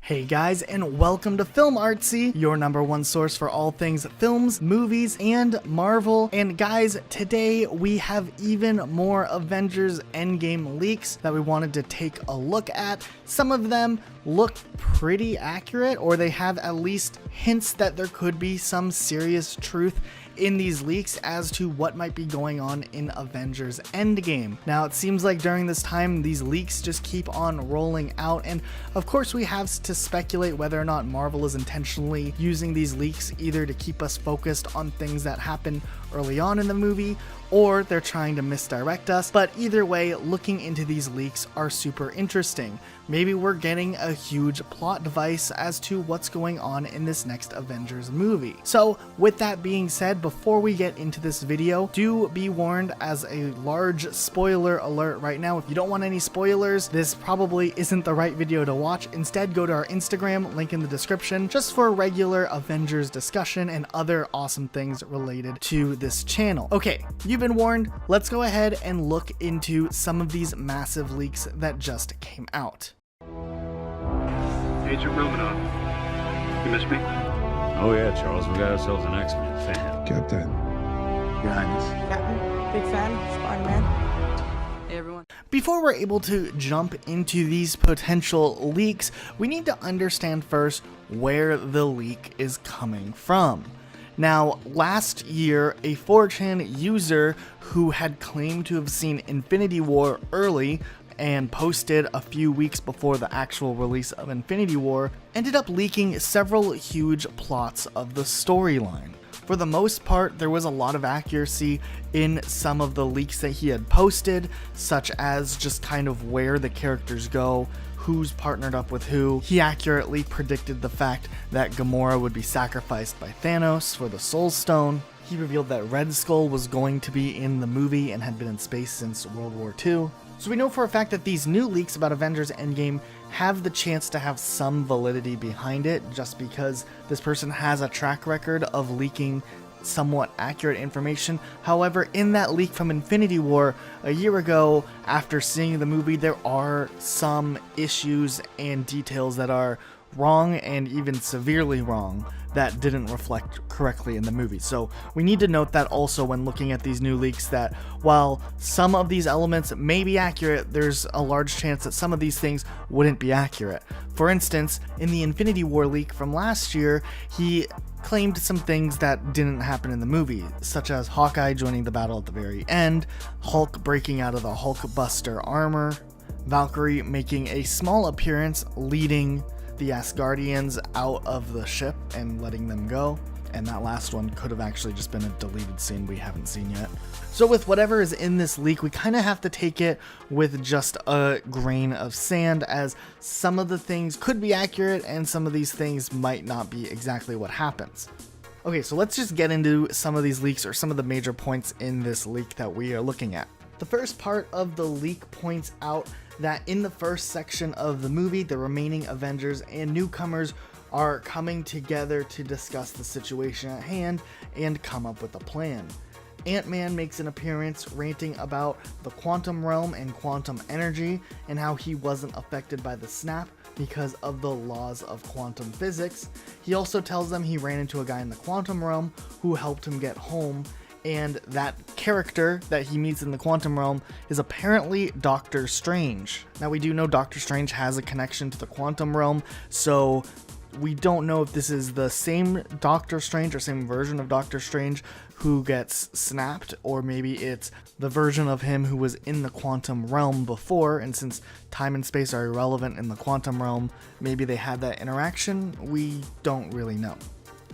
Hey guys, and welcome to Film Artsy, your #1 source for all things films, movies, and Marvel. And guys, today we have even more Avengers Endgame leaks that we wanted to take a look at. Some of them look pretty accurate, or they have at least hints that there could be some serious truth in these leaks as to what might be going on in Avengers Endgame. Now, it seems like during this time, these leaks just keep on rolling out, and of course we have to speculate whether or not Marvel is intentionally using these leaks either to keep us focused on things that happen early on in the movie, or they're trying to misdirect us. But either way, looking into these leaks are super interesting. Maybe we're getting a huge plot device as to what's going on in this next Avengers movie. So with that being said, before we get into this video, do be warned as a large spoiler alert right now. If you don't want any spoilers, this probably isn't the right video to watch. Instead, go to our Instagram, link in the description, just for regular Avengers discussion and other awesome things related to this channel. Okay, you've been warned. Let's go ahead and look into some of these massive leaks that just came out. Agent Romanoff, you miss me? Oh yeah, Charles, we got ourselves an X-Men fan. Captain. Your Highness. Captain, big fan, Spider-Man. Hey everyone. Before we're able to jump into these potential leaks, we need to understand first where the leak is coming from. Now, last year, a 4chan user who had claimed to have seen Infinity War early and posted a few weeks before the actual release of Infinity War ended up leaking several huge plots of the storyline. For the most part, there was a lot of accuracy in some of the leaks that he had posted, such as just kind of where the characters go, who's partnered up with who. He accurately predicted the fact that Gamora would be sacrificed by Thanos for the Soul Stone. He revealed that Red Skull was going to be in the movie and had been in space since World War II. So we know for a fact that these new leaks about Avengers Endgame have the chance to have some validity behind it, just because this person has a track record of leaking somewhat accurate information. However, in that leak from Infinity War a year ago, after seeing the movie, there are some issues and details that are wrong, and even severely wrong, that didn't reflect correctly in the movie. So we need to note that also when looking at these new leaks, that while some of these elements may be accurate, there's a large chance that some of these things wouldn't be accurate. For instance, in the Infinity War leak from last year, he claimed some things that didn't happen in the movie, such as Hawkeye joining the battle at the very end, Hulk breaking out of the Hulkbuster armor, Valkyrie making a small appearance leading the Asgardians out of the ship and letting them go, and that last one could have actually just been a deleted scene we haven't seen yet. So with whatever is in this leak, we kind of have to take it with just a grain of sand, as some of the things could be accurate and some of these things might not be exactly what happens. Okay, so let's just get into some of these leaks, or some of the major points in this leak that we are looking at. The first part of the leak points out that in the first section of the movie, the remaining Avengers and newcomers are coming together to discuss the situation at hand and come up with a plan. Ant-Man makes an appearance ranting about the quantum realm and quantum energy and how he wasn't affected by the snap because of the laws of quantum physics. He also tells them he ran into a guy in the quantum realm who helped him get home, and that character that he meets in the quantum realm is apparently Doctor Strange. Now, we do know Doctor Strange has a connection to the quantum realm, so we don't know if this is the same Doctor Strange or same version of Doctor Strange who gets snapped, or maybe it's the version of him who was in the quantum realm before, and since time and space are irrelevant in the quantum realm, maybe they had that interaction. We don't really know.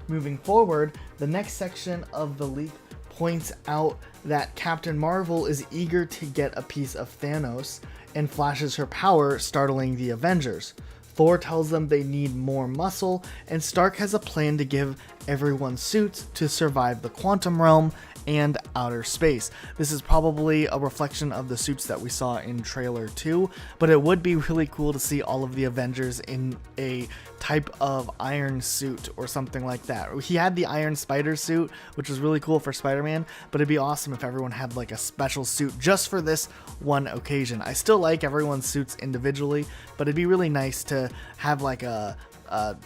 Moving forward, the next section of the leak points out that Captain Marvel is eager to get a piece of Thanos and flashes her power, startling the Avengers. Thor tells them they need more muscle, and Stark has a plan to give everyone suits to survive the quantum realm and outer space. This is probably a reflection of the suits that we saw in trailer 2, but it would be really cool to see all of the Avengers in a type of iron suit or something like that. He had the Iron Spider suit, which was really cool for Spider-Man, but it'd be awesome if everyone had like a special suit just for this one occasion. I still like everyone's suits individually, but it'd be really nice to have like a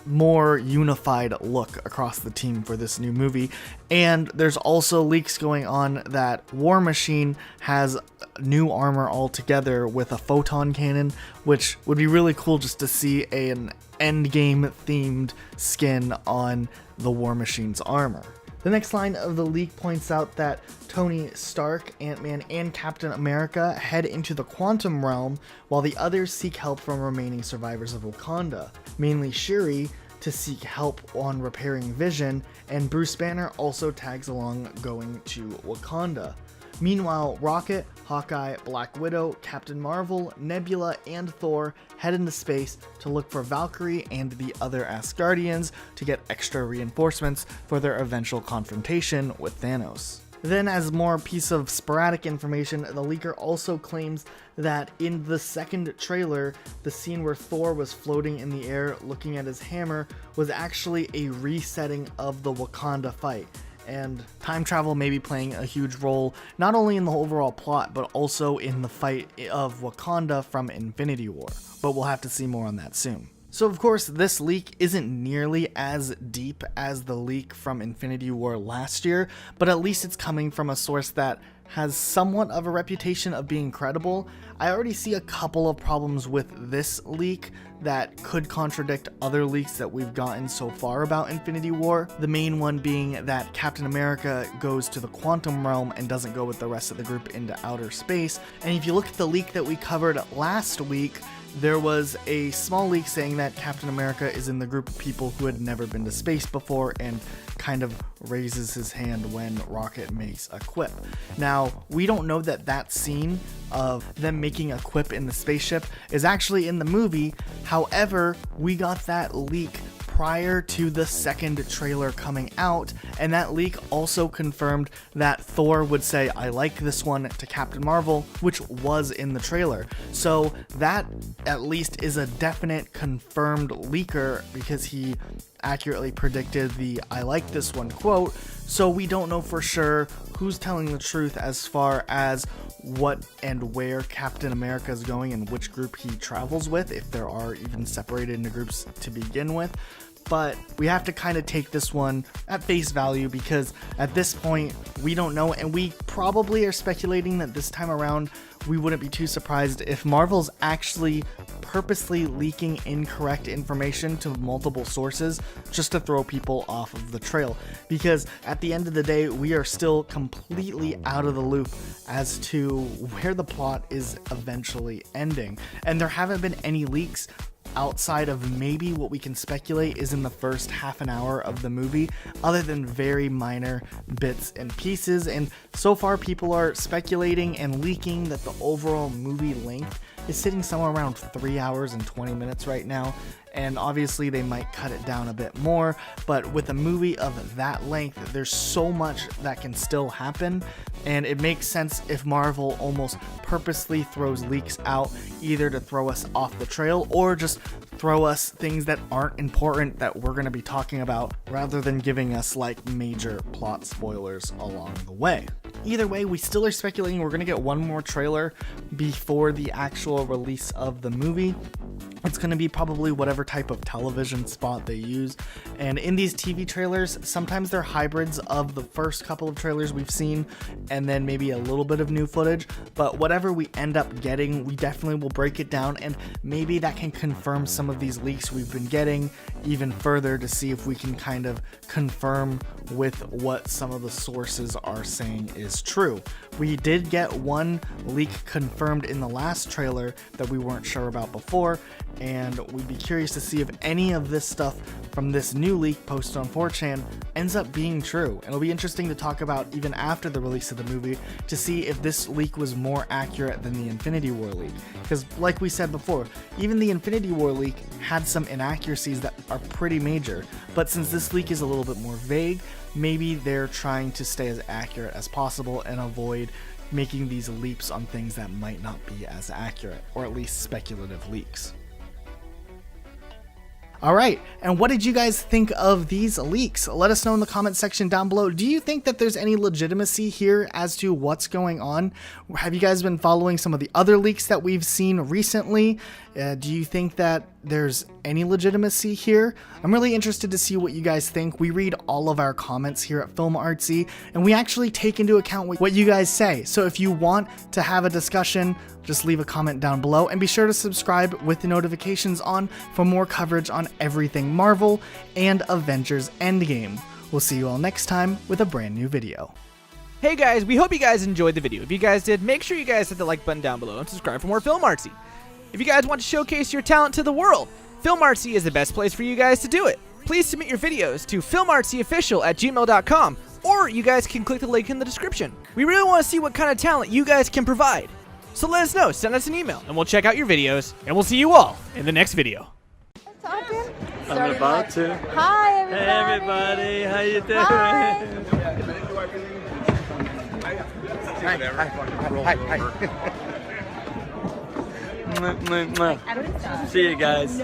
more unified look across the team for this new movie. And there's also leaks going on that War Machine has new armor altogether with a photon cannon, which would be really cool just to see an Endgame themed skin on the War Machine's armor. The next line of the leak points out that Tony Stark, Ant-Man, and Captain America head into the quantum realm while the others seek help from remaining survivors of Wakanda, mainly Shuri to seek help on repairing Vision, and Bruce Banner also tags along going to Wakanda. Meanwhile, Rocket, Hawkeye, Black Widow, Captain Marvel, Nebula, and Thor head into space to look for Valkyrie and the other Asgardians to get extra reinforcements for their eventual confrontation with Thanos. Then, as more piece of sporadic information, the leaker also claims that in the second trailer, the scene where Thor was floating in the air looking at his hammer was actually a resetting of the Wakanda fight. And time travel may be playing a huge role, not only in the overall plot, but also in the fight of Wakanda from Infinity War. But we'll have to see more on that soon. So of course, this leak isn't nearly as deep as the leak from Infinity War last year, but at least it's coming from a source that has somewhat of a reputation of being credible. I already see a couple of problems with this leak that could contradict other leaks that we've gotten so far about Infinity War. The main one being that Captain America goes to the quantum realm and doesn't go with the rest of the group into outer space. And if you look at the leak that we covered last week, there was a small leak saying that Captain America is in the group of people who had never been to space before and kind of raises his hand when Rocket makes a quip. Now, we don't know that that scene of them making a quip in the spaceship is actually in the movie. However, we got that leak prior to the second trailer coming out, and that leak also confirmed that Thor would say, "I like this one," to Captain Marvel, which was in the trailer. So that at least is a definite confirmed leaker because he accurately predicted the "I like this one" quote. So we don't know for sure who's telling the truth as far as what and where Captain America is going and which group he travels with, if there are even separated into groups to begin with. But we have to kind of take this one at face value because at this point we don't know, and we probably are speculating that this time around we wouldn't be too surprised if Marvel's actually purposely leaking incorrect information to multiple sources just to throw people off of the trail, because at the end of the day we are still completely out of the loop as to where the plot is eventually ending, and there haven't been any leaks outside of maybe what we can speculate is in the first half an hour of the movie, other than very minor bits and pieces. And so far people are speculating and leaking that the overall movie length is sitting somewhere around 3 hours and 20 minutes right now, and obviously they might cut it down a bit more, but with a movie of that length there's so much that can still happen, and it makes sense if Marvel almost purposely throws leaks out either to throw us off the trail or just throw us things that aren't important that we're going to be talking about, rather than giving us like major plot spoilers along the way. Either way, we still are speculating we're going to get one more trailer before the actual release of the movie. It's going to be probably whatever type of television spot they use. And in these TV trailers, sometimes they're hybrids of the first couple of trailers we've seen and then maybe a little bit of new footage. But whatever we end up getting, we definitely will break it down, and maybe that can confirm some of these leaks we've been getting even further to see if we can kind of confirm with what some of the sources are saying is true. We did get one leak confirmed in the last trailer that we weren't sure about before, and we'd be curious to see if any of this stuff from this new leak posted on 4chan ends up being true. It'll be interesting to talk about even after the release of the movie to see if this leak was more accurate than the Infinity War leak, because like we said before, even the Infinity War leak had some inaccuracies that are pretty major. but since this leak is a little bit more vague, maybe they're trying to stay as accurate as possible and avoid making these leaps on things that might not be as accurate, or at least speculative leaks. Alright, and what did you guys think of these leaks? Let us know in the comment section down below. Do you think that there's any legitimacy here as to what's going on? Have you guys been following some of the other leaks that we've seen recently? Do you think that there's any legitimacy here? I'm really interested to see what you guys think. We read all of our comments here at Film Artsy, and we actually take into account what you guys say. So if you want to have a discussion, just leave a comment down below, and be sure to subscribe with the notifications on for more coverage on everything Marvel and Avengers Endgame. We'll see you all next time with a brand new video. Hey guys, we hope you guys enjoyed the video. If you guys did, make sure you guys hit the like button down below and subscribe for more Film Artsy. If you guys want to showcase your talent to the world, Film Artsy is the best place for you guys to do it. Please submit your videos to filmartsyofficial@gmail.com, or you guys can click the link in the description. We really want to see what kind of talent you guys can provide. So let us know, send us an email, and we'll check out your videos, and we'll see you all in the next video. I'm about to. Hi, everybody. Hey, everybody. How you doing? Hi. See you guys.